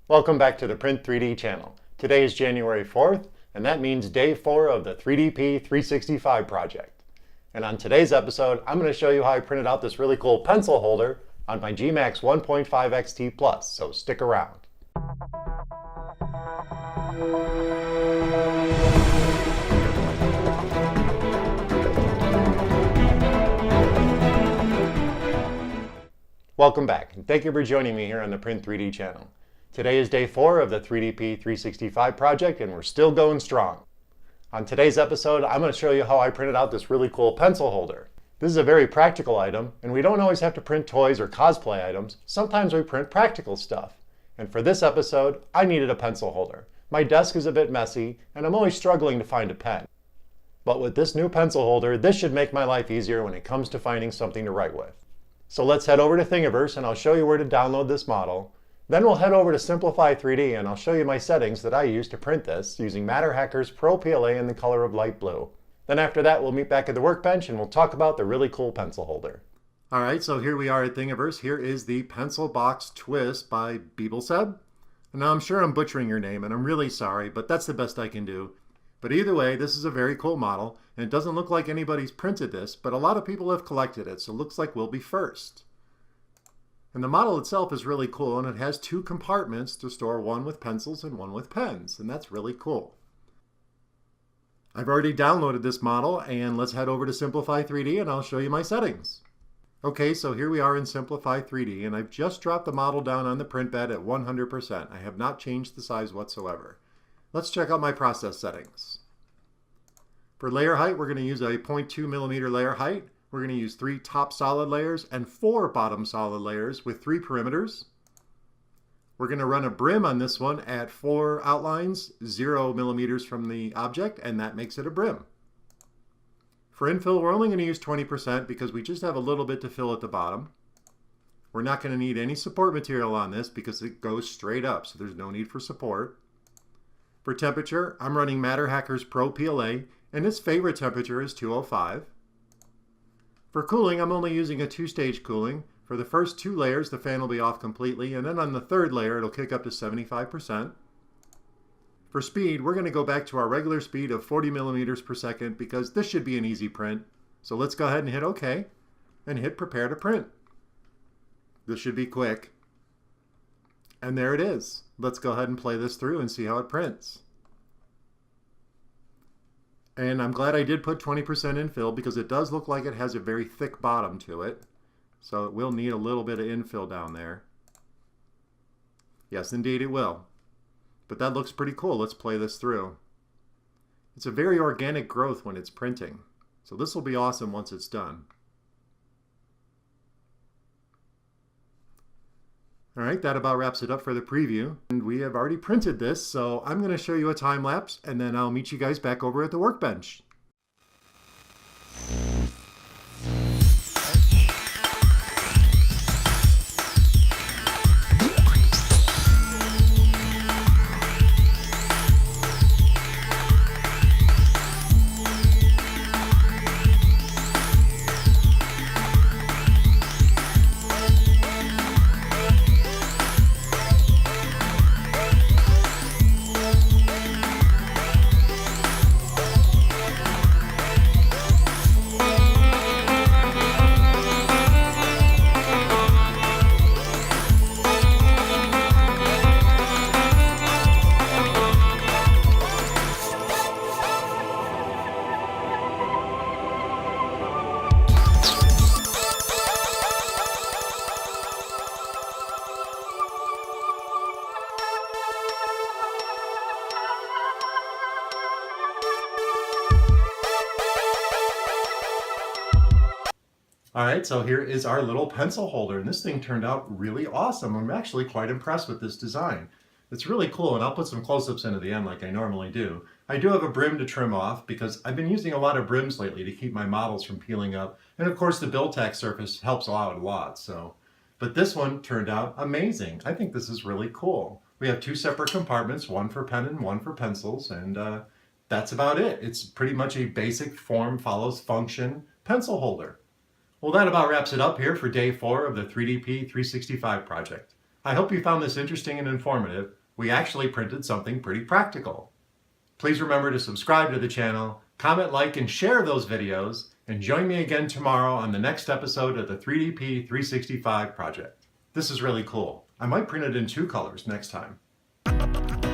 Welcome back to the Print 3D channel. Today is January 4th, and that means day 4 of the 3DP 365 project. And on today's episode, I'm going to show you how I printed out this really cool pencil holder on my gMax 1.5 XT Plus, so stick around. Welcome back, and thank you for joining me here on the Print 3D channel. Today is day 4 of the 3DP 365 project, and we're still going strong. On today's episode, I'm going to show you how I printed out this really cool pencil holder. This is a very practical item, and we don't always have to print toys or cosplay items. Sometimes we print practical stuff. And for this episode, I needed a pencil holder. My desk is a bit messy, and I'm always struggling to find a pen. But with this new pencil holder, this should make my life easier when it comes to finding something to write with. So let's head over to Thingiverse and I'll show you where to download this model. Then we'll head over to Simplify 3D and I'll show you my settings that I use to print this using MatterHackers PRO PLA in the color of light blue. Then after that we'll meet back at the workbench and we'll talk about the really cool pencil holder. Alright, so here we are at Thingiverse. Here is the Pencil Box Twist by Bebelseb. Now I'm sure I'm butchering your name and I'm really sorry, but that's the best I can do. But either way, this is a very cool model, and it doesn't look like anybody's printed this, but a lot of people have collected it, so it looks like we'll be first. And the model itself is really cool, and it has 2 compartments to store one with pencils and one with pens, and that's really cool. I've already downloaded this model, and let's head over to Simplify 3D and I'll show you my settings. Okay, so here we are in Simplify 3D, and I've just dropped the model down on the print bed at 100%. I have not changed the size whatsoever. Let's check out my process settings. For layer height, we're going to use a 0.2 millimeter layer height. We're going to use 3 top solid layers and 4 bottom solid layers with 3 perimeters. We're going to run a brim on this one at 4 outlines, 0 millimeters from the object, and that makes it a brim. For infill, we're only going to use 20% because we just have a little bit to fill at the bottom. We're not going to need any support material on this because it goes straight up, so there's no need for support. For temperature, I'm running MatterHackers PRO PLA, and its favorite temperature is 205. For cooling, I'm only using a 2-stage cooling. For the first 2 layers, the fan will be off completely, and then on the 3rd layer, it'll kick up to 75%. For speed, we're going to go back to our regular speed of 40 millimeters per second because this should be an easy print. So let's go ahead and hit OK, and hit Prepare to Print. This should be quick. And there it is. Let's go ahead and play this through and see how it prints. And I'm glad I did put 20% infill because it does look like it has a very thick bottom to it. So it will need a little bit of infill down there. Yes, indeed it will. But that looks pretty cool. Let's play this through. It's a very organic growth when it's printing. So this will be awesome once it's done. Alright, that about wraps it up for the preview. And we have already printed this, so I'm going to show you a time lapse, and then I'll meet you guys back over at the workbench. Alright, so here is our little pencil holder, and this thing turned out really awesome. I'm actually quite impressed with this design. It's really cool, and I'll put some close-ups into the end like I normally do. I do have a brim to trim off because I've been using a lot of brims lately to keep my models from peeling up, and of course the Build-Tack surface helps out a lot. But this one turned out amazing. I think this is really cool. We have 2 separate compartments, one for pen and one for pencils, and that's about it. It's pretty much a basic form follows function pencil holder. Well, that about wraps it up here for day 4 of the 3DP 365 project. I hope you found this interesting and informative. We actually printed something pretty practical. Please remember to subscribe to the channel, comment, like, and share those videos, and join me again tomorrow on the next episode of the 3DP 365 project. This is really cool. I might print it in 2 colors next time.